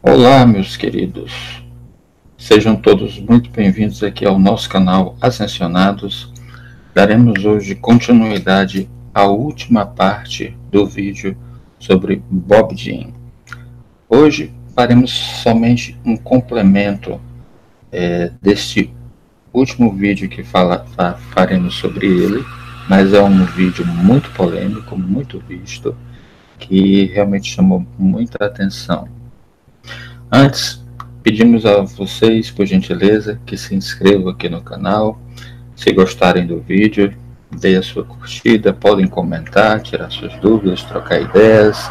Olá, meus queridos. Sejam todos muito bem-vindos aqui ao nosso canal Ascensionados. Daremos hoje continuidade à última parte do vídeo sobre Bob Dylan. Hoje faremos somente um complemento deste último vídeo que faremos sobre ele, mas é um vídeo muito polêmico, muito visto, que realmente chamou muita atenção. Antes, pedimos a vocês, por gentileza, que se inscrevam aqui no canal. Se gostarem do vídeo, deem a sua curtida, podem comentar, tirar suas dúvidas, trocar ideias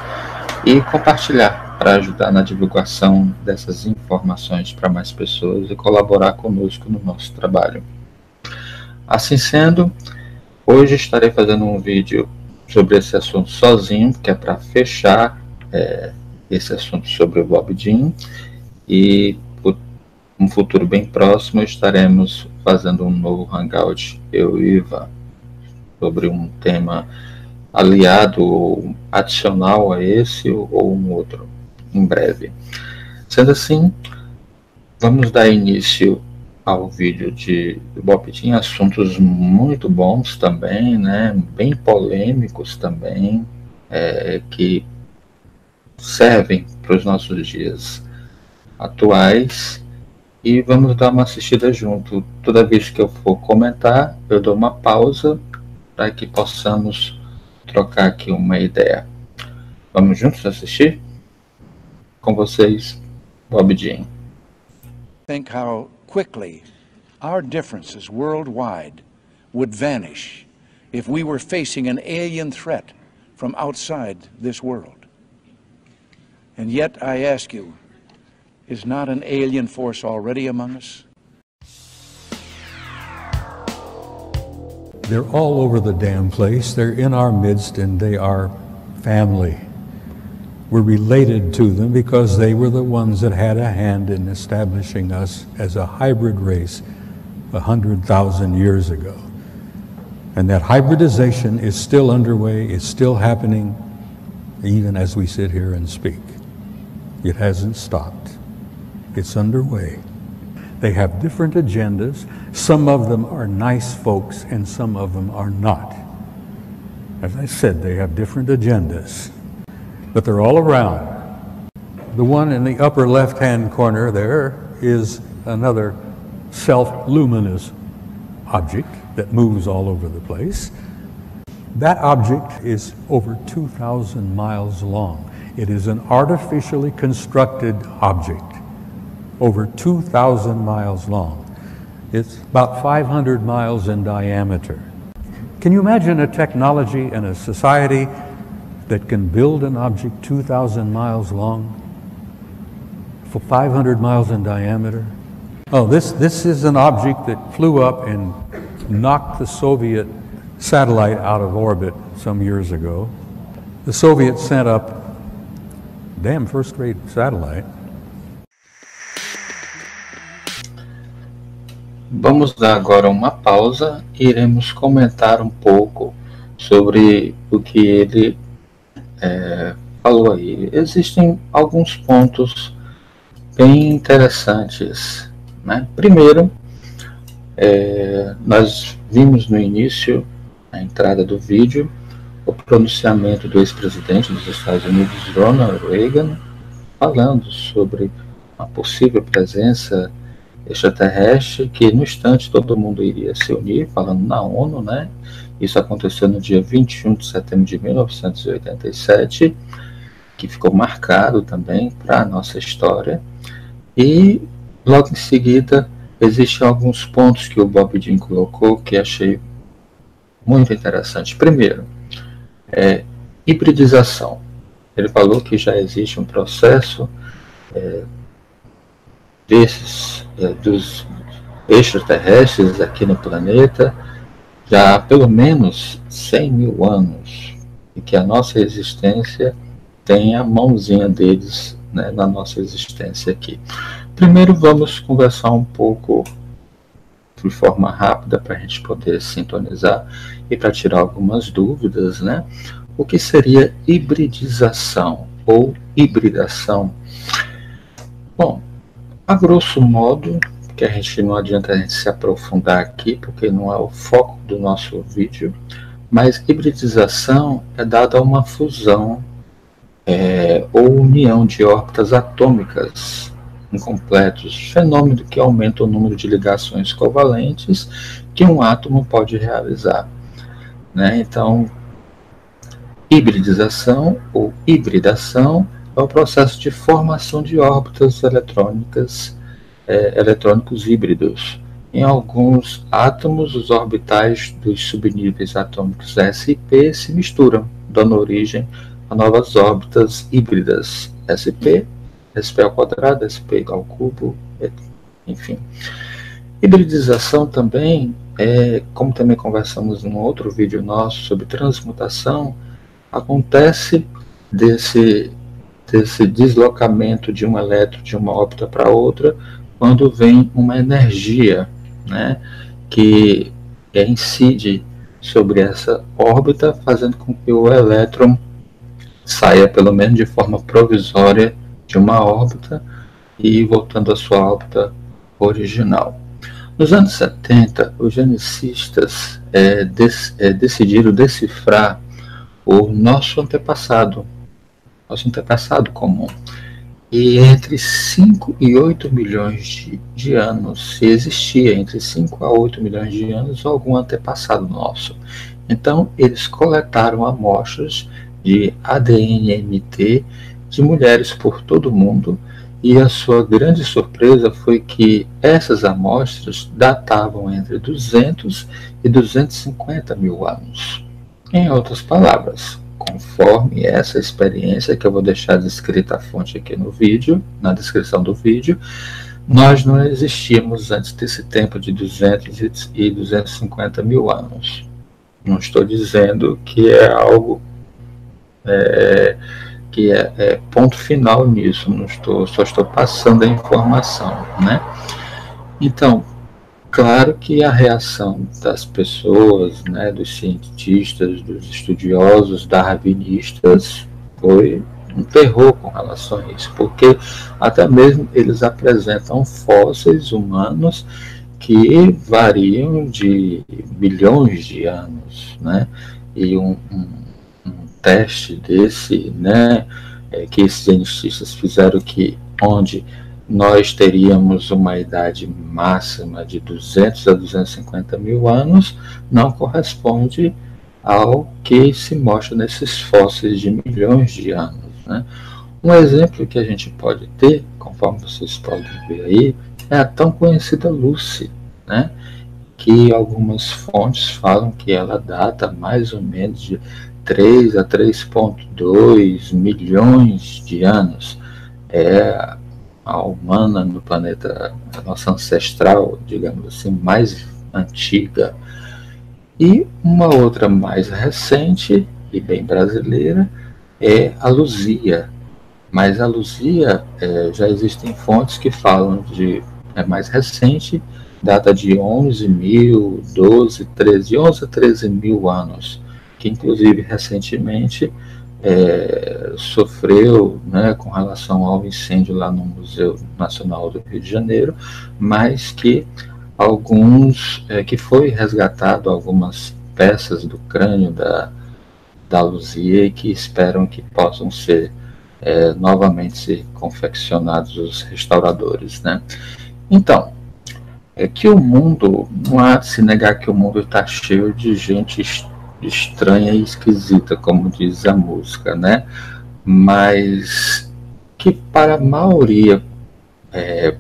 e compartilhar para ajudar na divulgação dessas informações para mais pessoas e colaborar conosco no nosso trabalho. Assim sendo, hoje estarei fazendo um vídeo sobre esse assunto sozinho, que é para fechar esse assunto sobre o Bob Dylan, e por um futuro bem próximo estaremos fazendo um novo hangout, eu e Ivan, sobre um tema aliado ou adicional a esse ou um outro, em breve. Sendo assim, vamos dar início ao vídeo de Bob Dylan, assuntos muito bons também, né, bem polêmicos também, que servem para os nossos dias atuais, e vamos dar uma assistida junto. Toda vez que eu for comentar, eu dou uma pausa para que possamos trocar aqui uma ideia. Vamos juntos assistir? Com vocês, Bob Dylan. Think how quickly our differences worldwide would vanish if we were facing an alien threat from outside this world. And yet, I ask you, is not an alien force already among us? They're all over the damn place. They're in our midst, and they are family. We're related to them because they were the ones that had a hand in establishing us as a hybrid race 100,000 years ago. And that hybridization is still underway, it's still happening, even as we sit here and speak. It hasn't stopped. It's underway. They have different agendas. Some of them are nice folks and some of them are not. As I said, they have different agendas, but they're all around. The one in the upper left-hand corner there is another self-luminous object that moves all over the place. That object is over 2,000 miles long. It is an artificially constructed object, over 2,000 miles long. It's about 500 miles in diameter. Can you imagine a technology and a society that can build an object 2,000 miles long, for 500 miles in diameter? Oh, this is an object that flew up and knocked the Soviet satellite out of orbit some years ago. The Soviets sent up damn first-rate satellite. Vamos dar agora uma pausa e iremos comentar um pouco sobre o que ele falou aí. Existem alguns pontos bem interessantes, né? Primeiro, nós vimos no início, na entrada do vídeo, o pronunciamento do ex-presidente dos Estados Unidos, Ronald Reagan, falando sobre uma possível presença extraterrestre, que no instante todo mundo iria se unir, falando na ONU, né? Isso aconteceu no dia 21 de setembro de 1987, que ficou marcado também para a nossa história. E logo em seguida existem alguns pontos que o Bob Dylan colocou que achei muito interessante. Primeiro, hibridização. Ele falou que já existe um processo dos extraterrestres aqui no planeta já há pelo menos 100 mil anos, e que a nossa existência tem a mãozinha deles, né, na nossa existência aqui. Primeiro vamos conversar um pouco de forma rápida para a gente poder sintonizar e para tirar algumas dúvidas, né? O que seria hibridização ou hibridação? Bom, a grosso modo, que a gente não adianta a gente se aprofundar aqui, porque não é o foco do nosso vídeo, mas hibridização é dada a uma fusão ou união de órbitas atômicas incompletos, fenômeno que aumenta o número de ligações covalentes que um átomo pode realizar, né? Então, hibridização ou hibridação é o processo de formação de órbitas eletrônicos híbridos. Em alguns átomos, os orbitais dos subníveis atômicos S e P se misturam, dando origem a novas órbitas híbridas, SP, SP ao quadrado, SP igual ao cubo, enfim. Hibridização também, como também conversamos em um outro vídeo nosso sobre transmutação, acontece desse deslocamento de um elétron de uma órbita para outra quando vem uma energia, né, que incide sobre essa órbita, fazendo com que o elétron saia, pelo menos de forma provisória, de uma órbita e voltando à sua órbita original. Nos anos 70, os genecistas decidiram decifrar o nosso antepassado comum. E entre 5 e 8 milhões de anos, se existia entre 5 a 8 milhões de anos algum antepassado nosso. Então, eles coletaram amostras de ADN-MT de mulheres por todo o mundo, e a sua grande surpresa foi que essas amostras datavam entre 200 e 250 mil anos. Em outras palavras, conforme essa experiência, que eu vou deixar descrita a fonte aqui no vídeo, na descrição do vídeo, nós não existíamos antes desse tempo de 200 e 250 mil anos. Não estou dizendo que é algo que é ponto final nisso, só estou passando a informação, né? Então, claro que a reação das pessoas, né, dos cientistas, dos estudiosos, darwinistas, foi um terror com relação a isso, porque até mesmo eles apresentam fósseis humanos que variam de bilhões de anos, né? E um teste desse, né, que esses cientistas fizeram, onde nós teríamos uma idade máxima de 200 a 250 mil anos, não corresponde ao que se mostra nesses fósseis de milhões de anos, né? Um exemplo que a gente pode ter, conforme vocês podem ver aí, é a tão conhecida Lucy, né? Que algumas fontes falam que ela data mais ou menos de 3 a 3,2 milhões de anos. É a humana no planeta, a nossa ancestral, digamos assim, mais antiga. E uma outra mais recente e bem brasileira é a Luzia. Mas a Luzia, já existem fontes que falam de mais recente, data de 11 mil, 12, 13, 11 a 13 mil anos, que inclusive recentemente sofreu, né, com relação ao incêndio lá no Museu Nacional do Rio de Janeiro, mas que que foi resgatado algumas peças do crânio da Luzia, e que esperam que possam ser novamente ser confeccionados os restauradores, né? Então, que o mundo, não há de se negar que o mundo está cheio de gente estranha e esquisita, como diz a música, né? Mas que para a maioria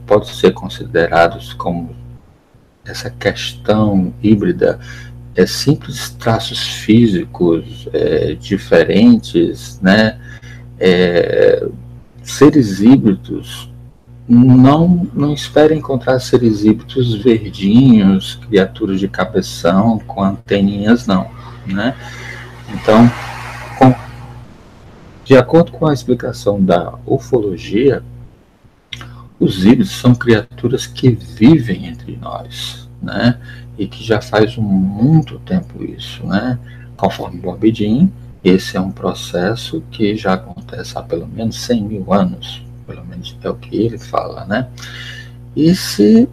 pode ser considerados como essa questão híbrida, simples traços físicos diferentes, né? Seres híbridos. Não espere encontrar seres híbridos verdinhos, criaturas de cabeção, com anteninhas, não, né? Então, de acordo com a explicação da ufologia, os híbridos são criaturas que vivem entre nós, né? E que já faz muito tempo isso, né? Conforme Bob Dylan, esse é um processo que já acontece há pelo menos 100 mil anos, pelo menos é o que ele fala, né? E se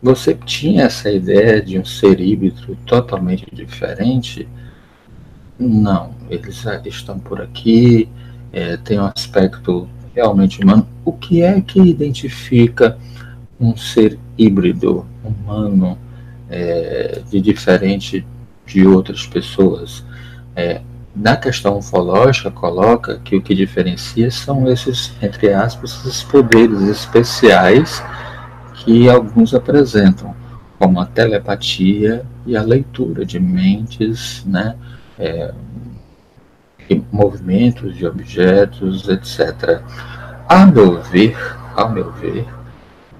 você tinha essa ideia de um ser híbrido totalmente diferente, não, eles estão por aqui, tem um aspecto realmente humano. O que é que identifica um ser híbrido, humano, de diferente de outras pessoas? Na questão ufológica, coloca que o que diferencia são esses, entre aspas, esses poderes especiais que alguns apresentam, como a telepatia e a leitura de mentes, né? E movimentos de objetos, etc. Ao meu ver,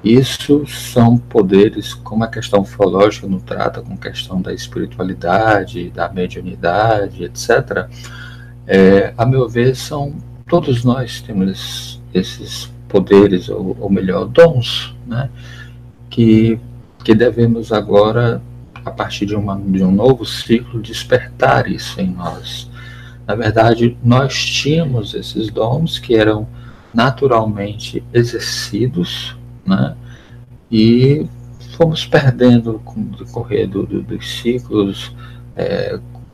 isso são poderes, como a questão ufológica não trata com questão da espiritualidade, da mediunidade, etc. A meu ver, todos nós temos esses poderes, ou melhor, dons, né? que, que devemos agora, a partir de um novo ciclo, despertar isso em nós. Na verdade, nós tínhamos esses dons que eram naturalmente exercidos, né? E fomos perdendo com o decorrer dos ciclos,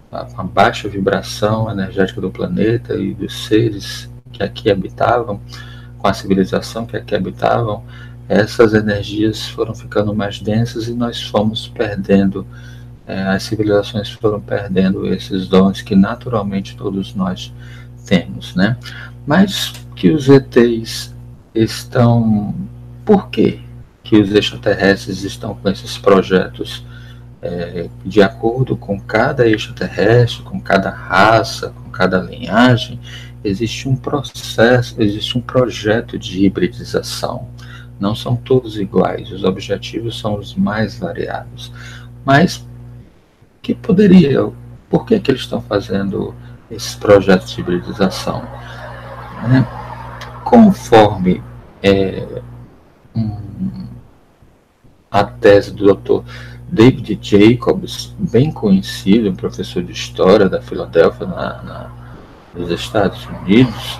a baixa vibração energética do planeta e dos seres que aqui habitavam, com a civilização que aqui habitavam. Essas energias foram ficando mais densas e nós fomos perdendo, as civilizações foram perdendo esses dons que naturalmente todos nós temos, né? Mas que os ETs estão... Por quê que os extraterrestres estão com esses projetos? De acordo com cada extraterrestre, com cada raça, com cada linhagem, existe um processo, existe um projeto de hibridização. Não são todos iguais, os objetivos são os mais variados. Mas por que eles estão fazendo esses projetos de hibridização? Conforme a tese do Dr. David Jacobs, bem conhecido, um professor de história da Filadélfia, nos Estados Unidos,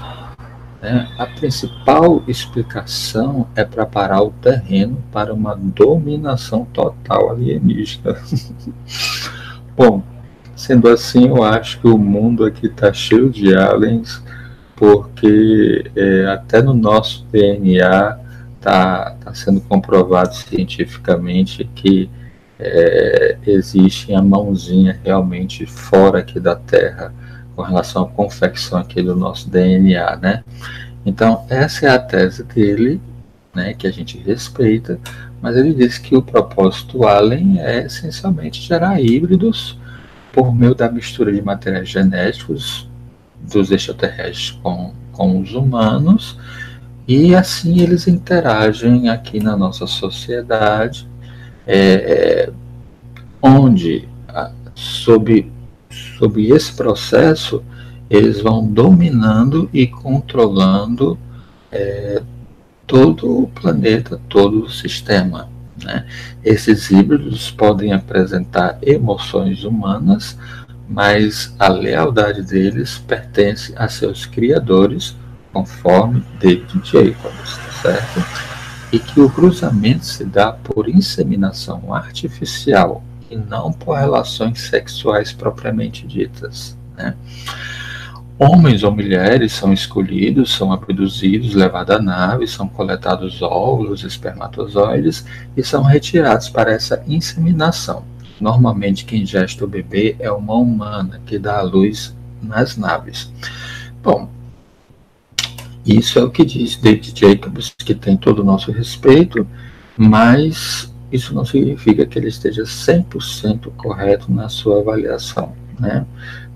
a principal explicação é preparar o terreno para uma dominação total alienígena. Bom, sendo assim, eu acho que o mundo aqui está cheio de aliens, porque até no nosso DNA está sendo comprovado cientificamente que existe a mãozinha realmente fora aqui da Terra, com relação à confecção aqui do nosso DNA, né? Então, essa é a tese dele, né, que a gente respeita, mas ele diz que o propósito alien é essencialmente gerar híbridos por meio da mistura de materiais genéticos dos extraterrestres com os humanos, e assim eles interagem aqui na nossa sociedade, onde, sob esse processo, eles vão dominando e controlando todo o planeta, todo o sistema, né? Esses híbridos podem apresentar emoções humanas, mas a lealdade deles pertence a seus criadores, conforme David Jacobs, certo? E que o cruzamento se dá por inseminação artificial e não por relações sexuais propriamente ditas, né? Homens ou mulheres são escolhidos, são abduzidos, levados à nave, são coletados óvulos, espermatozoides e são retirados para essa inseminação. Normalmente quem gesta o bebê é uma humana que dá à luz nas naves. Bom, isso é o que diz David Jacobs, que tem todo o nosso respeito, mas isso não significa que ele esteja 100% correto na sua avaliação, né?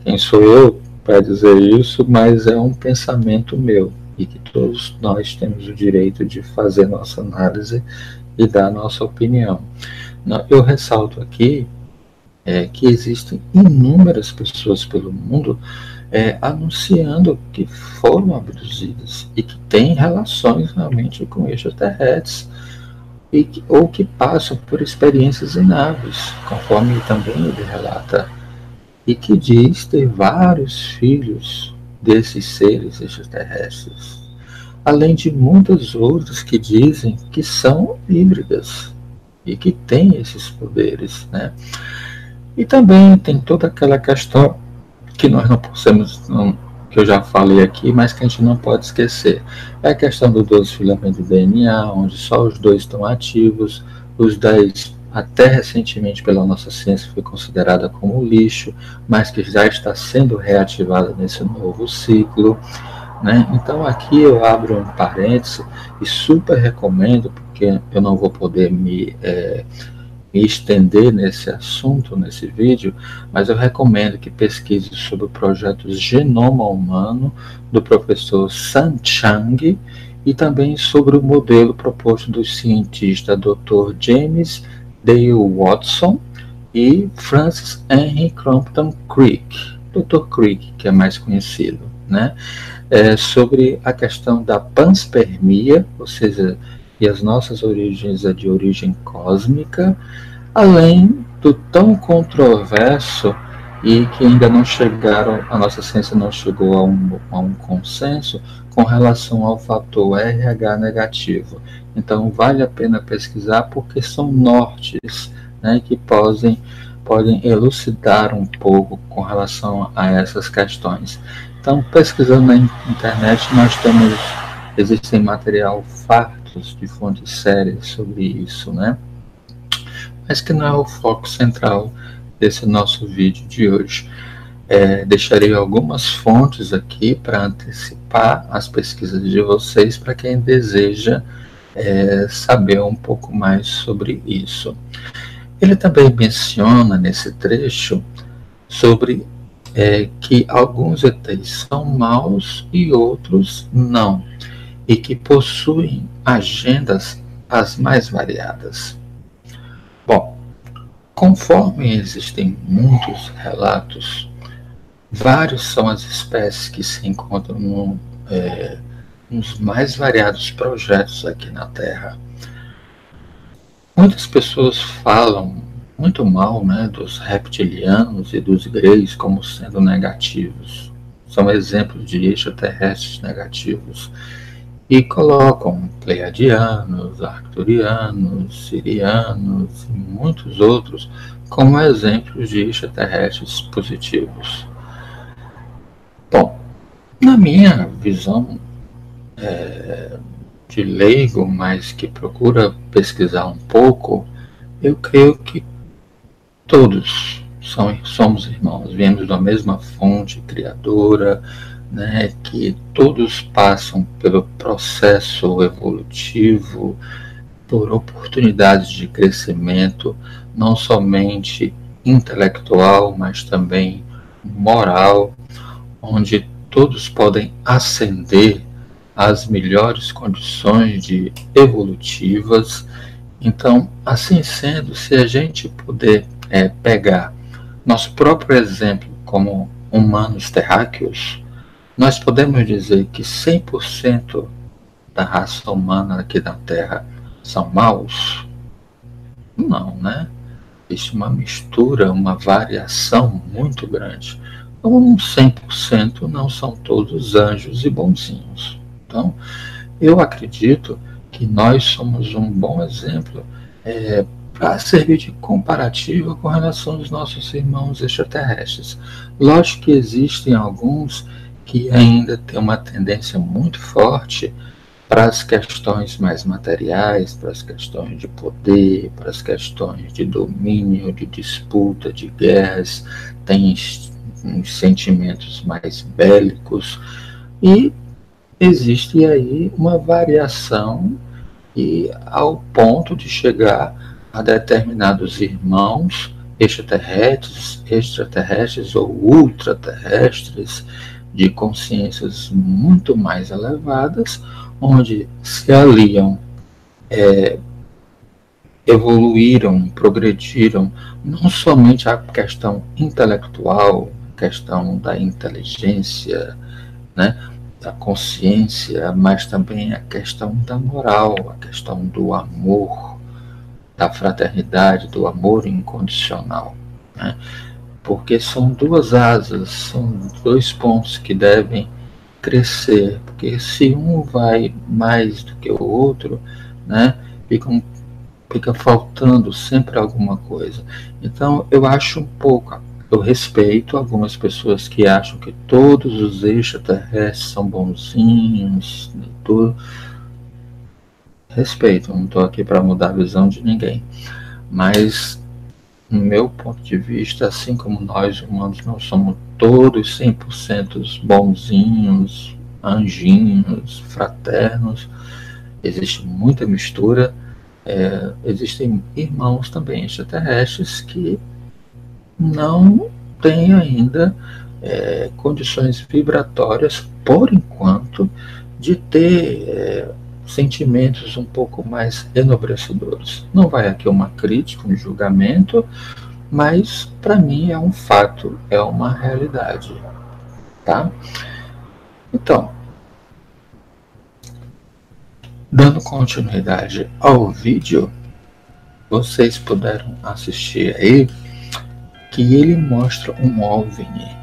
Quem sou eu para dizer isso, mas é um pensamento meu, e que todos nós temos o direito de fazer nossa análise e dar nossa opinião. Eu ressalto aqui que existem inúmeras pessoas pelo mundo anunciando que foram abduzidas e que têm relações realmente com extraterrestres, ou que passam por experiências em naves, conforme também ele relata, e que diz ter vários filhos desses seres extraterrestres. além de muitas outras que dizem que são híbridas e que têm esses poderes, né? E também tem toda aquela questão que nós não podemos, que eu já falei aqui, mas que a gente não pode esquecer. É a questão do 12 filamentos de DNA, onde só os 2 estão ativos, os 10, até recentemente pela nossa ciência, foi considerada como lixo, mas que já está sendo reativada nesse novo ciclo, né? Então aqui eu abro um parêntese e super recomendo, porque eu não vou poder me estender nesse assunto, nesse vídeo, mas eu recomendo que pesquise sobre o projeto Genoma Humano, do professor San Chang, e também sobre o modelo proposto do cientista Dr. James Dale Watson e Francis Henry Crompton Crick, Dr. Crick, que é mais conhecido, né? Sobre a questão da panspermia, ou seja, e as nossas origens é de origem cósmica, além do tão controverso e que ainda não chegaram, a nossa ciência não chegou a um consenso com relação ao fator RH negativo. Então vale a pena pesquisar, porque são nortes, né, que podem elucidar um pouco com relação a essas questões. Então, pesquisando na internet, existem material fartos de fontes sérias sobre isso, né? Mas que não é o foco central desse nosso vídeo de hoje. Deixarei algumas fontes aqui para antecipar as pesquisas de vocês, para quem deseja saber um pouco mais sobre isso. Ele também menciona nesse trecho sobre que alguns ETs são maus e outros não, e que possuem agendas as mais variadas. Bom, conforme existem muitos relatos, vários são as espécies que se encontram nos mais variados projetos aqui na Terra. Muitas pessoas falam muito mal, né, dos reptilianos e dos greys como sendo negativos. São exemplos de extraterrestres negativos. E colocam pleiadianos, arcturianos, sirianos e muitos outros como exemplos de extraterrestres positivos. Bom, na minha visão de leigo, mas que procura pesquisar um pouco, eu creio que todos somos irmãos, viemos da mesma fonte criadora, né, que todos passam pelo processo evolutivo, por oportunidades de crescimento, não somente intelectual, mas também moral, onde todos podem ascender às melhores condições evolutivas. Então, assim sendo, se a gente puder pegar nosso próprio exemplo como humanos terráqueos, nós podemos dizer que 100% da raça humana aqui na Terra são maus? Não, né? Existe uma mistura, uma variação muito grande. Então, 100% não são todos anjos e bonzinhos. Então, eu acredito que nós somos um bom exemplo para servir de comparativo com relação aos nossos irmãos extraterrestres. Lógico que existem alguns que ainda têm uma tendência muito forte para as questões mais materiais, para as questões de poder, para as questões de domínio, de disputa, de guerras, tem uns sentimentos mais bélicos, e existe aí uma variação e ao ponto de chegar a determinados irmãos extraterrestres ou ultraterrestres de consciências muito mais elevadas, onde se aliam, evoluíram, progrediram, não somente a questão intelectual, a questão da inteligência, né, da consciência, mas também a questão da moral, a questão do amor, da fraternidade, do amor incondicional, né? Porque são duas asas, são dois pontos que devem crescer, porque se um vai mais do que o outro, né, fica faltando sempre alguma coisa. Então eu acho um pouco, eu respeito algumas pessoas que acham que todos os extraterrestres são bonzinhos, tudo. Respeito, não estou aqui para mudar a visão de ninguém, mas no meu ponto de vista, assim como nós humanos não somos todos 100% bonzinhos, anjinhos, fraternos, existe muita mistura. Existem irmãos também extraterrestres que não têm ainda condições vibratórias, por enquanto, de ter sentimentos um pouco mais enobrecedores. Não vai aqui uma crítica, um julgamento, mas para mim é um fato, é uma realidade, tá? Então, dando continuidade ao vídeo, vocês puderam assistir aí que ele mostra um OVNI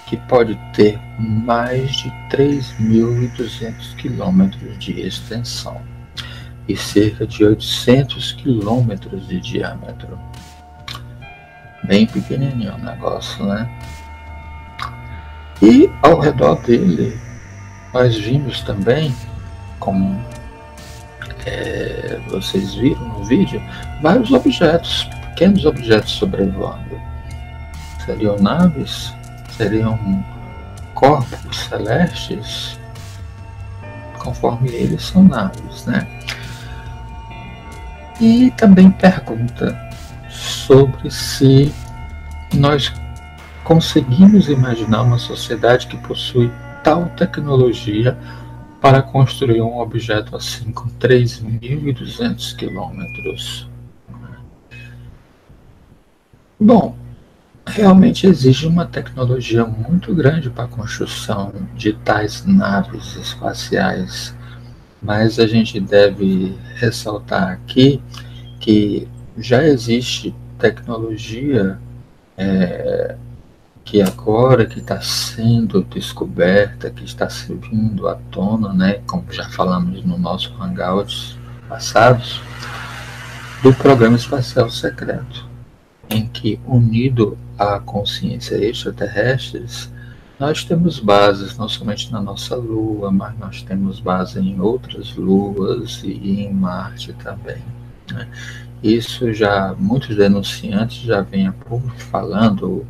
que pode ter mais de 3.200 quilômetros de extensão e cerca de 800 quilômetros de diâmetro. Bem pequenininho o negócio, né? E ao redor dele, nós vimos também, como vocês viram no vídeo, vários objetos, pequenos objetos sobrevoando. Seriam naves? Seriam corpos celestes? Conforme eles são naves, né? E também pergunta sobre se nós conseguimos imaginar uma sociedade que possui tal tecnologia para construir um objeto assim com 3.200 quilômetros. Bom, realmente exige uma tecnologia muito grande para a construção de tais naves espaciais, mas a gente deve ressaltar aqui que já existe tecnologia que agora que está sendo descoberta, que está se vindo à tona, né, como já falamos no nosso Hangouts passados, do programa espacial secreto, em que, unido à consciência extraterrestres, nós temos bases não somente na nossa Lua, mas nós temos base em outras luas e em Marte também, né? Isso já, muitos denunciantes já vêm a público falando,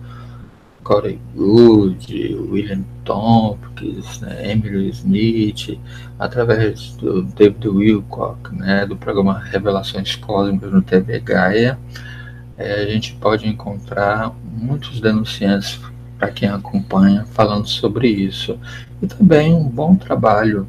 Corey Goode, William Tompkins, né, Emily Smith, através do David Wilcock, né, do programa Revelações Cósmicas no TV Gaia. A gente pode encontrar muitos denunciantes, para quem acompanha, falando sobre isso. E também um bom trabalho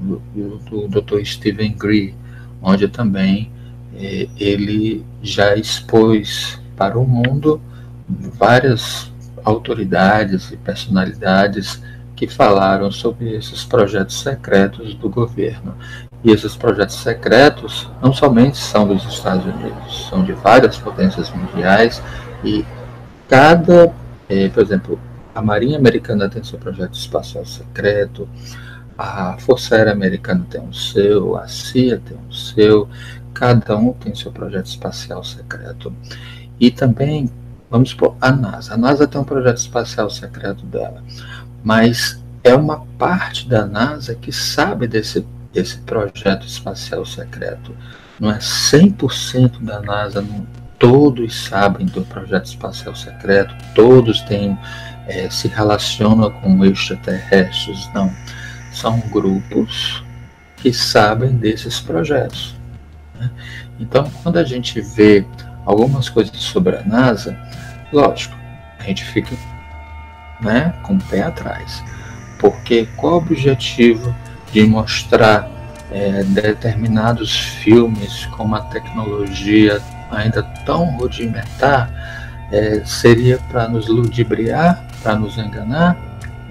do Dr. Stephen Greer, onde também ele já expôs para o mundo várias autoridades e personalidades que falaram sobre esses projetos secretos do governo. E esses projetos secretos não somente são dos Estados Unidos, são de várias potências mundiais, e cada, por exemplo, a Marinha Americana tem seu projeto espacial secreto, a Força Aérea Americana tem o seu, a CIA tem o seu, cada um tem seu projeto espacial secreto. E também, vamos supor, a NASA tem um projeto espacial secreto dela, mas é uma parte da NASA que sabe desse projeto espacial secreto. Não é 100% da NASA, todos sabem do projeto espacial secreto, todos se relacionam com extraterrestres, não. São grupos que sabem desses projetos, né? Então, quando a gente vê algumas coisas sobre a NASA, lógico, a gente fica, né, com o pé atrás, porque qual o objetivo de mostrar determinados filmes com uma tecnologia ainda tão rudimentar? Seria para nos ludibriar, para nos enganar?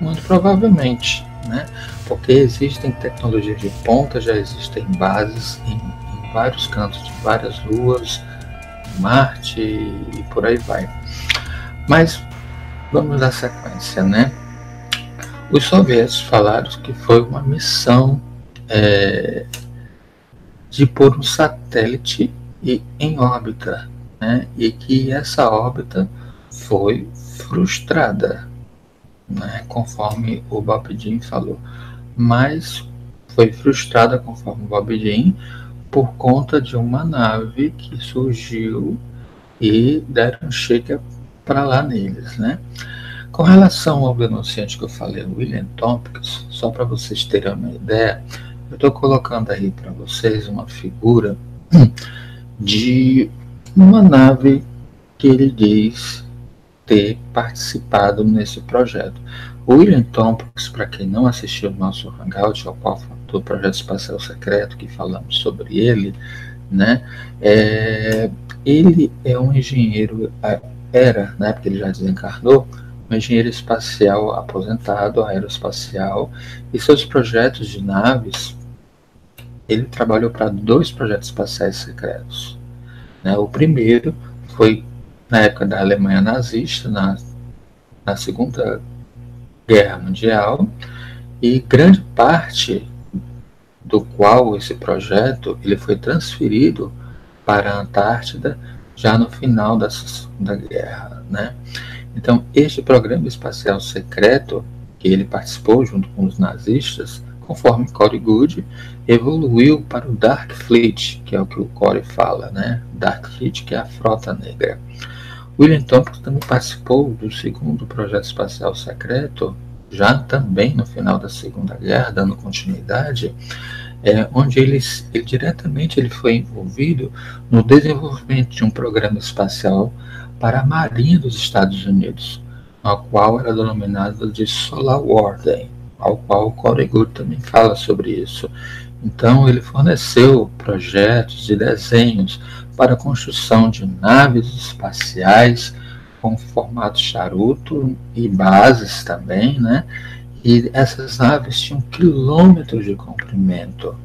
Muito provavelmente, né? Porque existem tecnologias de ponta, já existem bases em vários cantos de várias luas, Marte e por aí vai. Mas vamos dar sequência, né? Os soviéticos falaram que foi uma missão de pôr um satélite em órbita, né? E que essa órbita foi frustrada, né? Conforme o Bob Dean falou. Mas foi frustrada, conforme o Bob Dean, por conta de uma nave que surgiu e deram um chega para lá neles, né? Com relação ao denunciante que eu falei, William Tompkins, só para vocês terem uma ideia, eu estou colocando aí para vocês uma figura de uma nave que ele diz ter participado nesse projeto. O William Tompkins, para quem não assistiu o nosso Hangout, do Projeto Espacial Secreto, que falamos sobre ele, né, ele é um engenheiro, era, né, porque ele já desencarnou, um engenheiro espacial aposentado, aeroespacial, e seus projetos de naves, ele trabalhou para 2 projetos espaciais secretos, né? O primeiro foi na época da Alemanha nazista, na Segunda Guerra Mundial, e grande parte do qual esse projeto ele foi transferido para a Antártida já no final da Segunda Guerra, né? Então, este programa espacial secreto, que ele participou junto com os nazistas, conforme Corey Goode, evoluiu para o Dark Fleet, que é o que o Corey fala, né? Dark Fleet, que é a frota negra. William Tompkins também participou do segundo projeto espacial secreto, já também no final da Segunda Guerra, dando continuidade, onde ele diretamente ele foi envolvido no desenvolvimento de um programa espacial para a Marinha dos Estados Unidos, ao qual era denominado de Solar Warden, ao qual o Corey Goode também fala sobre isso. Então, ele forneceu projetos e desenhos para a construção de naves espaciais com formato charuto e bases também, né? E essas naves tinham quilômetros de comprimento,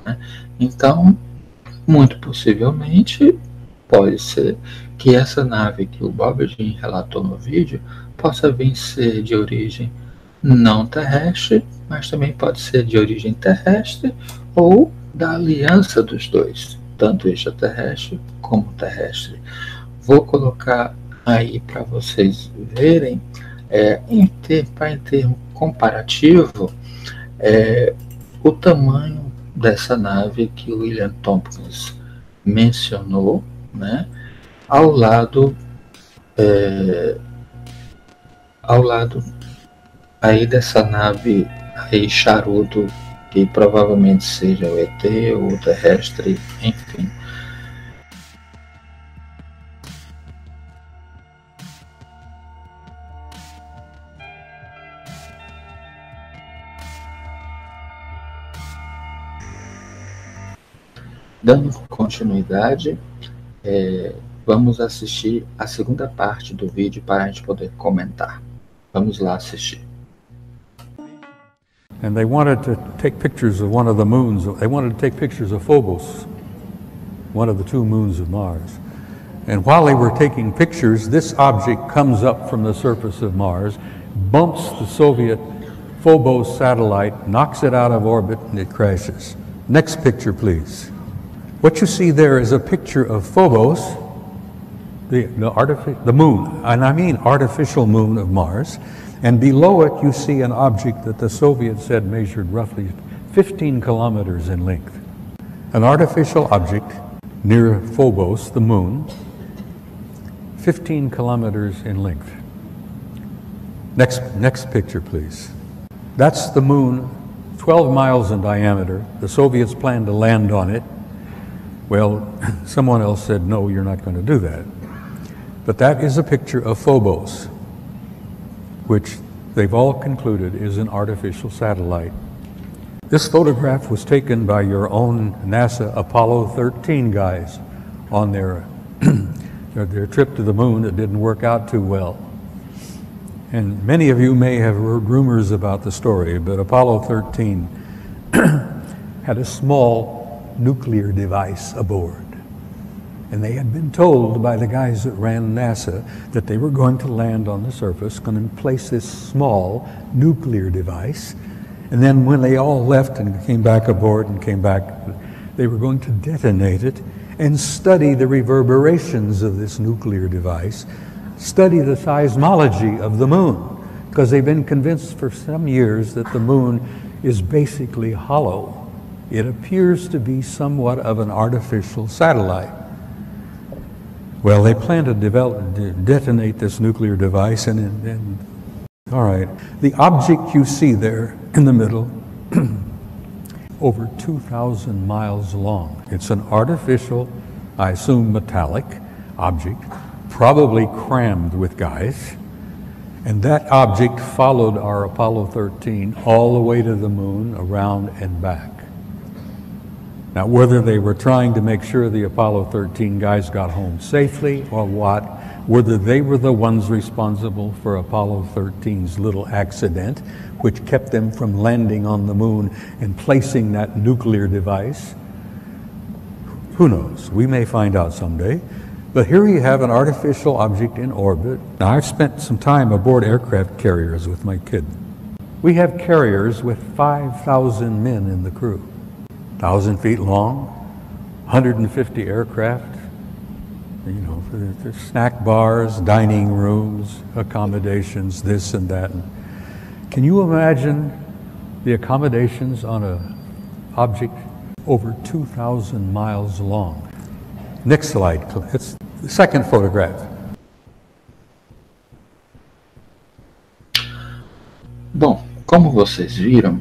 né? Então, muito possivelmente, pode ser que essa nave que o Bob Dean relatou no vídeo possa vir ser de origem não terrestre, mas também pode ser de origem terrestre ou da aliança dos dois, tanto extraterrestre como terrestre. Vou colocar aí para vocês verem, em termo comparativo, o tamanho dessa nave que o William Tompkins mencionou, né, ao lado aí dessa nave aí charuto, que provavelmente seja o ET ou o terrestre, enfim. Dando continuidade, vamos assistir a segunda parte do vídeo para a gente poder comentar. Vamos lá assistir. And they wanted to take pictures of one of the moons. They wanted to take pictures of Phobos, one of the 2 moons of Mars. And while they were taking pictures, this object comes up from the surface of Mars, bumps the Soviet Phobos satellite, knocks it out of orbit, and it crashes. Next picture, please. What you see there is a picture of Phobos, the moon, and I mean artificial moon of Mars. And below it, you see an object that the Soviets said measured roughly 15 kilometers in length. An artificial object near Phobos, the moon, 15 kilometers in length. Next picture, please. That's the moon, 12 miles in diameter. The Soviets planned to land on it. Well, someone else said, no, you're not going to do that. But that is a picture of Phobos, which they've all concluded is an artificial satellite. This photograph was taken by your own NASA Apollo 13 guys on their trip to the moon. It didn't work out too well. And many of you may have heard rumors about the story, but Apollo 13 had a small nuclear device aboard. And they had been told by the guys that ran NASA that they were going to land on the surface, going to place this small nuclear device. And then when they all left and came back aboard and came back, they were going to detonate it and study the reverberations of this nuclear device, study the seismology of the moon, because they've been convinced for some years that the moon is basically hollow. It appears to be somewhat of an artificial satellite. Well, they plan to detonate this nuclear device, and all right, the object you see there in the middle, over 2,000 miles long. It's an artificial, I assume metallic, object, probably crammed with guys. And that object followed our Apollo 13 all the way to the moon, around and back. Now, whether they were trying to make sure the Apollo 13 guys got home safely or what, whether they were the ones responsible for Apollo 13's little accident, which kept them from landing on the moon and placing that nuclear device, who knows? We may find out someday. But here you have an artificial object in orbit. Now, I've spent some time aboard aircraft carriers with my kid. We have carriers with 5,000 men in the crew. 1,000 feet long, 150 aircraft, you know, there's snack bars, dining rooms, accommodations, this and that. Can you imagine the accommodations on an object over 2,000 miles long? Next slide, it's the second photograph. Bom, como vocês viram,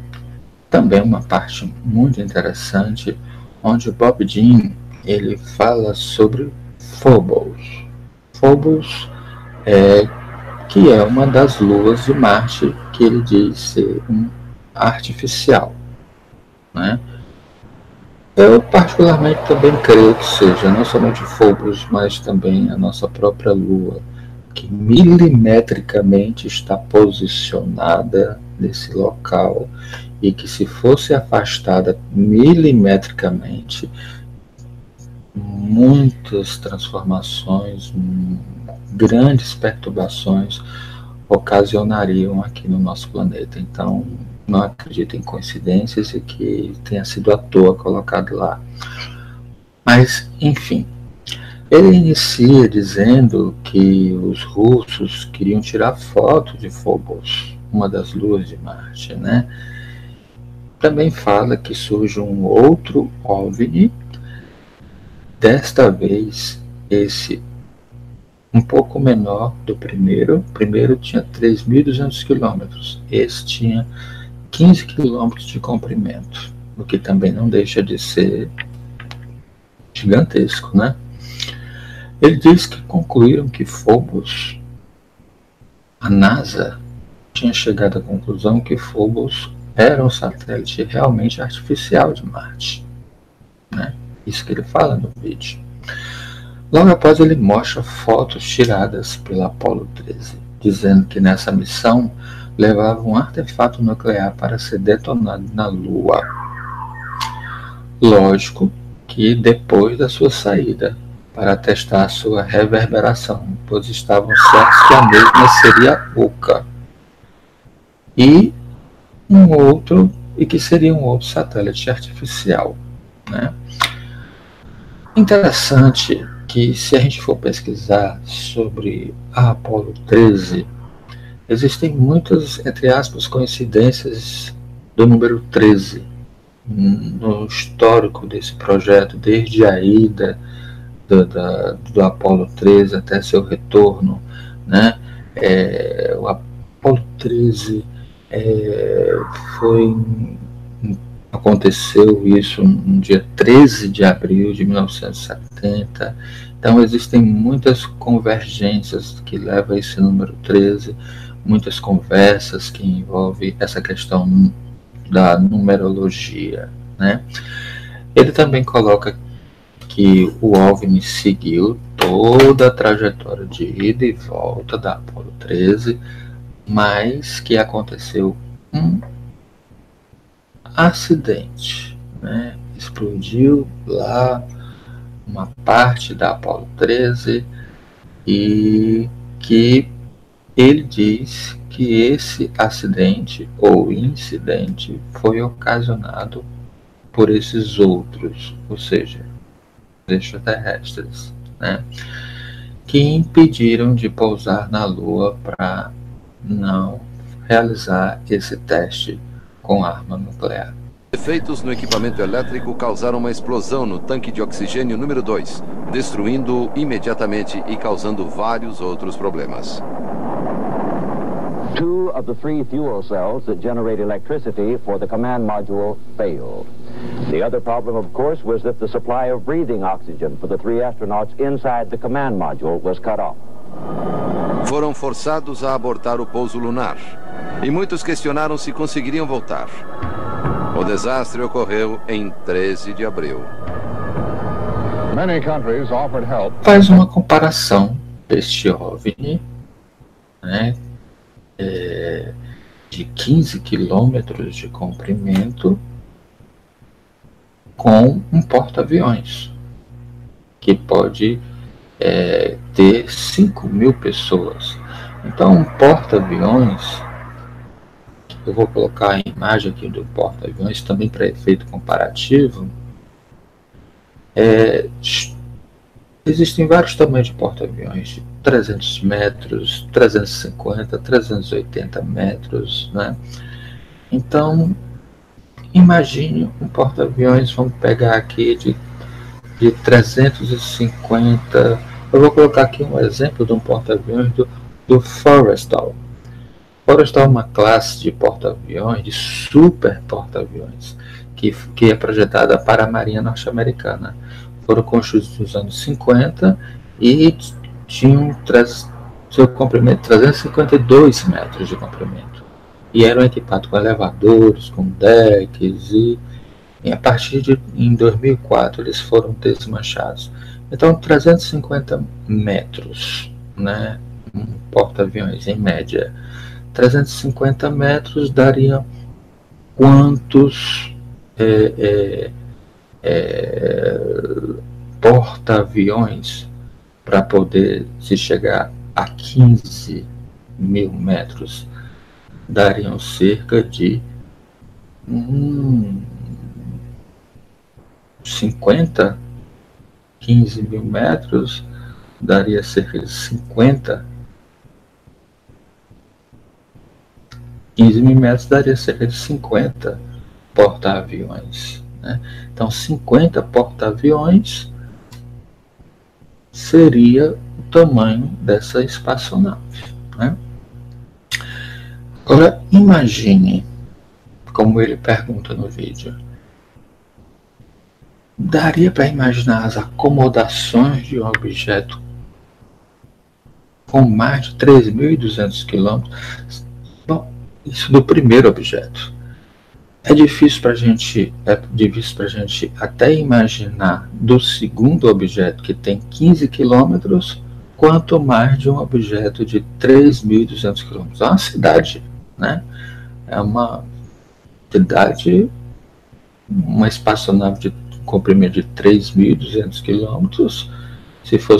também uma parte muito interessante, onde o Bob Dean ele fala sobre Phobos. Phobos que é uma das luas de Marte que ele diz ser artificial, né? Eu particularmente também creio que seja não somente Phobos, mas também a nossa própria Lua, que milimetricamente está posicionada nesse local e que, se fosse afastada milimetricamente, muitas transformações, grandes perturbações ocasionariam aqui no nosso planeta. Então, não acredito em coincidências e que tenha sido à toa colocado lá. Mas, enfim, ele inicia dizendo que os russos queriam tirar foto de Phobos, uma das luas de Marte, né? Também fala que surge um outro OVNI, desta vez esse um pouco menor do primeiro. O primeiro tinha 3.200 quilômetros, esse tinha 15 quilômetros de comprimento, o que também não deixa de ser gigantesco, né? Ele diz que concluíram que Phobos, a NASA tinha chegado à conclusão que Phobos era um satélite realmente artificial de Marte, né? Isso que ele fala no vídeo. Logo após, ele mostra fotos tiradas pela Apollo 13, dizendo que nessa missão levava um artefato nuclear para ser detonado na Lua. Lógico que depois da sua saída, para testar sua reverberação, pois estavam certos que a mesma seria oca. E que seria um outro satélite artificial, né? Interessante que, se a gente for pesquisar sobre a Apollo 13, existem muitas, entre aspas, coincidências do número 13 no histórico desse projeto, desde a ida do Apollo 13 até seu retorno, né? O Apollo 13 aconteceu isso no dia 13 de abril de 1970. Então existem muitas convergências que levam a esse número 13, muitas conversas que envolvem essa questão da numerologia, né? Ele também coloca que o OVNI seguiu toda a trajetória de ida e volta da Apollo 13, mas que aconteceu um acidente, né? Explodiu lá uma parte da Apollo 13, e que ele diz que esse acidente ou incidente foi ocasionado por esses outros, ou seja, extraterrestres, né, que impediram de pousar na Lua para não realizar esse teste com arma nuclear. Efeitos no equipamento elétrico causaram uma explosão no tanque de oxigênio número 2, destruindo-o imediatamente e causando vários outros problemas. 2 of the 3 fuel cells that generate electricity for the command module failed. The other problem, of course, was that the supply of breathing oxygen for the 3 astronauts inside the command module was cut off. Foram forçados a abortar o pouso lunar, e muitos questionaram se conseguiriam voltar. O desastre ocorreu em 13 de abril. Many countries offered help. Faz uma comparação deste OVNI, né, de 15 quilômetros de comprimento com um porta-aviões que pode ter 5.000 pessoas. Então, um porta-aviões, eu vou colocar a imagem aqui do porta-aviões também para efeito comparativo. Existem vários tamanhos de porta-aviões, de 300 metros, 350, 380 metros, né? Então, imagine um porta-aviões, vamos pegar aqui de 350, eu vou colocar aqui um exemplo de um porta-aviões do Forrestal. Forrestal é uma classe de porta-aviões, de super porta-aviões, que é projetada para a Marinha Norte-Americana. Foram construídos nos anos 50 e tinham seu comprimento 352 metros de comprimento. E eram equipados com elevadores, com decks, e a partir de em 2004 eles foram desmanchados. Então, 350 metros, né, um porta-aviões em média. 350 metros daria quantos porta-aviões para poder se chegar a 15.000 metros? Dariam cerca de 50, 15.000 metros, daria cerca de 50. 15.000 metros daria cerca de 50 porta-aviões, né? Então, 50 porta-aviões seria o tamanho dessa espaçonave, né? Agora, imagine, como ele pergunta no vídeo, daria para imaginar as acomodações de um objeto com mais de 3.200 quilômetros? Bom, isso do primeiro objeto. É difícil para a gente até imaginar do segundo objeto, que tem 15 quilômetros, quanto mais de um objeto de 3.200 quilômetros. É uma cidade, né? É uma cidade, uma espaçonave de comprimento de 3.200 quilômetros. Se for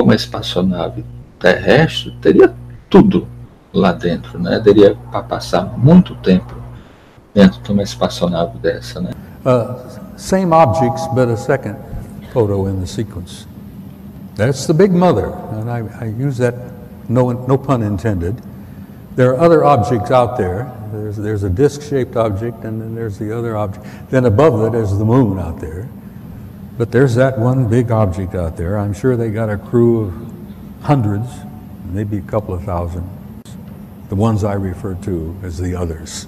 uma espaçonave terrestre, teria tudo lá dentro, né? Daria para passar muito tempo dentro de uma espaçonave dessa, né? Same objects, but a second photo in the sequence. That's the Big Mother, and I use that, no pun intended. There are other objects out there. There's a disc-shaped object, and then there's the other object. Then above it is the moon out there. But there's that one big object out there. I'm sure they got a crew of hundreds, maybe a couple of thousand. The ones I refer to as the others.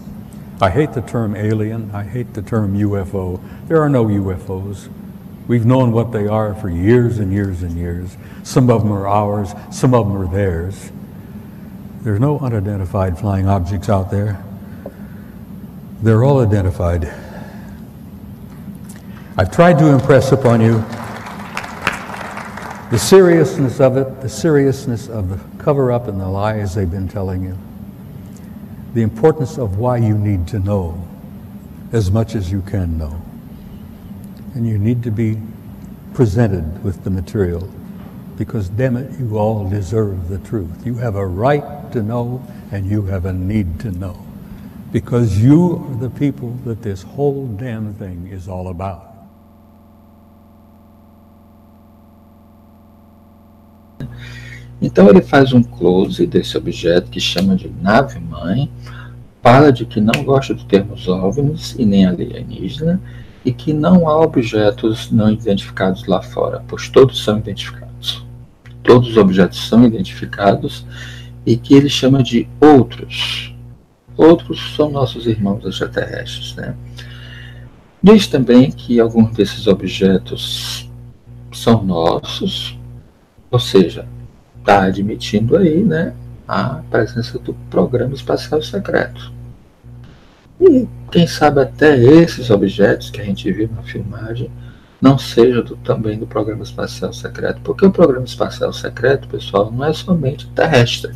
I hate the term alien. I hate the term UFO. There are no UFOs. We've known what they are for years and years and years. Some of them are ours, some of them are theirs. There's no unidentified flying objects out there. They're all identified. I've tried to impress upon you the seriousness of it, the seriousness of the cover-up and the lies they've been telling you, the importance of why you need to know as much as you can know. And you need to be presented with the material, because damn it, you all deserve the truth. You have a right to know, and you have a need to know, because you are the people that this whole damn thing is all about. Então ele faz um close desse objeto que chama de nave-mãe, fala de que não gosta do termo OVNIs e nem alienígena, e que não há objetos não identificados lá fora, pois todos são identificados. Todos os objetos são identificados e que ele chama de outros. Outros são nossos irmãos extraterrestres, né? Diz também que alguns desses objetos são nossos, ou seja, está admitindo aí, né, a presença do programa espacial secreto. E quem sabe até esses objetos que a gente viu na filmagem não sejam também do programa espacial secreto, porque o programa espacial secreto, pessoal, não é somente terrestre,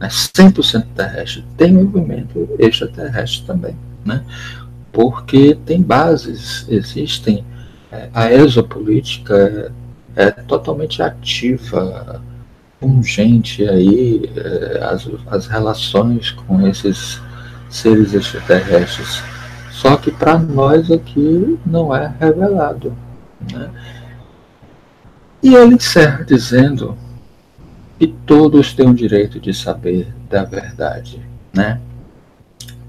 é 100% terrestre, tem movimento extraterrestre também, né? Porque tem bases, existem, a exopolítica é totalmente ativa, pungente aí, as relações com esses seres extraterrestres, só que para nós aqui não é revelado, né? E ele encerra dizendo que todos têm o direito de saber da verdade, né?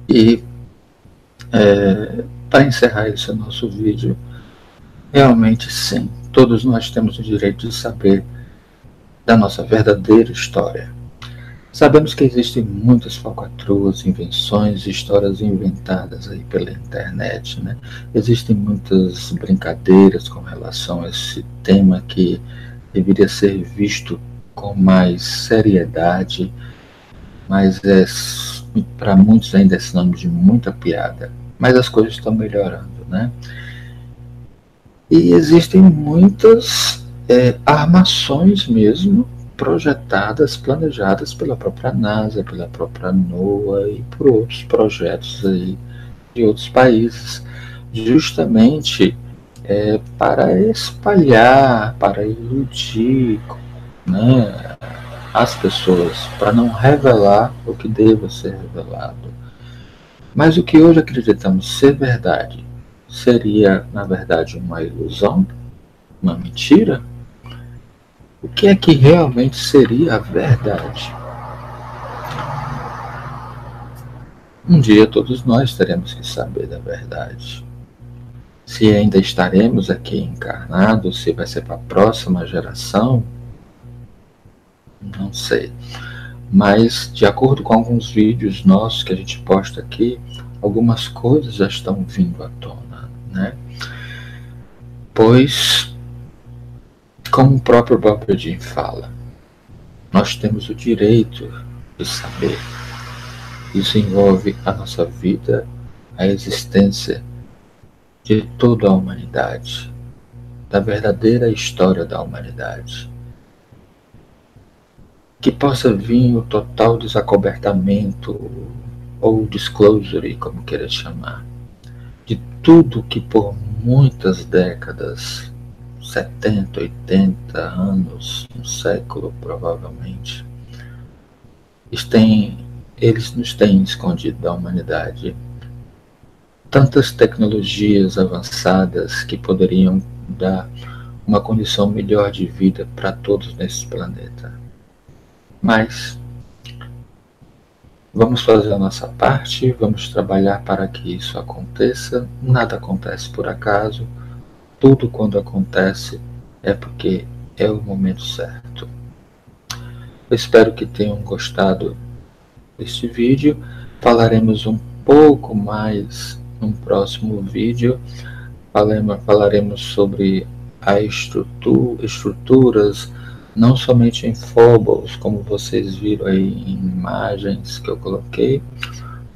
E para encerrar esse nosso vídeo, realmente sim, todos nós temos o direito de saber da nossa verdadeira história. Sabemos que existem muitas falcatruas, invenções e histórias inventadas aí pela internet, né? Existem muitas brincadeiras com relação a esse tema que deveria ser visto com mais seriedade, mas para muitos ainda é sinônimo de muita piada. Mas as coisas estão melhorando, né? E existem muitas armações mesmo projetadas, planejadas pela própria NASA, pela própria NOAA e por outros projetos aí de outros países, justamente para espalhar, para iludir, né, as pessoas, para não revelar o que deva ser revelado. Mas o que hoje acreditamos ser verdade seria, na verdade, uma ilusão, uma mentira? O que é que realmente seria a verdade? Um dia todos nós teremos que saber da verdade. Se ainda estaremos aqui encarnados, se vai ser para a próxima geração, não sei. Mas, de acordo com alguns vídeos nossos que a gente posta aqui, algumas coisas já estão vindo à tona, né? Pois, como o próprio Bob Eugene fala, nós temos o direito de saber. Isso envolve a nossa vida, a existência de toda a humanidade, da verdadeira história da humanidade. Que possa vir o total desacobertamento ou disclosure, como queira chamar, de tudo que por muitas décadas, 70, 80 anos, um século provavelmente, eles nos têm escondido da humanidade. Tantas tecnologias avançadas que poderiam dar uma condição melhor de vida para todos nesse planeta. Mas vamos fazer a nossa parte, vamos trabalhar para que isso aconteça. Nada acontece por acaso, tudo quando acontece é porque é o momento certo. Eu espero que tenham gostado deste vídeo. Falaremos um pouco mais no próximo vídeo. Falaremos sobre as estruturas, não somente em Phobos, como vocês viram aí em imagens que eu coloquei,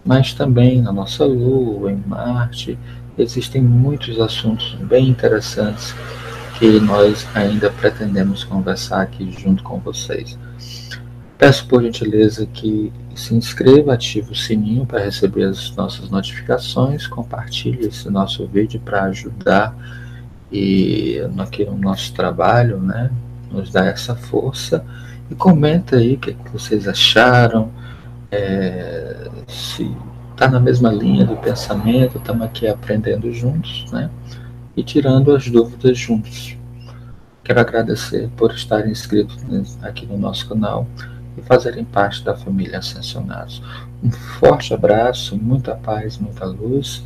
mas também na nossa Lua, em Marte. Existem muitos assuntos bem interessantes que nós ainda pretendemos conversar aqui junto com vocês. Peço por gentileza que se inscreva, ative o sininho para receber as nossas notificações, compartilhe esse nosso vídeo para ajudar e aqui no nosso trabalho, né, nos dá essa força. E comenta aí o que vocês acharam, se está na mesma linha do pensamento. Estamos aqui aprendendo juntos, né, e tirando as dúvidas juntos. Quero agradecer por estarem inscritos aqui no nosso canal e fazerem parte da família Ascensionados. Um forte abraço, muita paz, muita luz,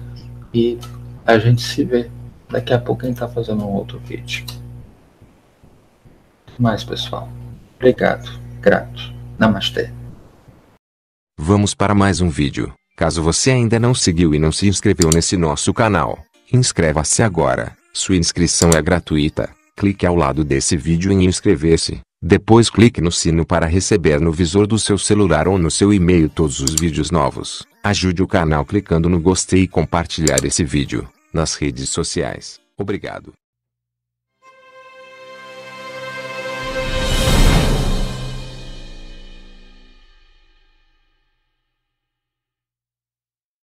e a gente se vê. Daqui a pouco a gente está fazendo um outro vídeo. Mais, pessoal. Obrigado. Grato. Namastê. Vamos para mais um vídeo. Caso você ainda não seguiu e não se inscreveu nesse nosso canal, inscreva-se agora. Sua inscrição é gratuita. Clique ao lado desse vídeo em inscrever-se. Depois clique no sino para receber no visor do seu celular ou no seu e-mail todos os vídeos novos. Ajude o canal clicando no gostei e compartilhar esse vídeo nas redes sociais. Obrigado.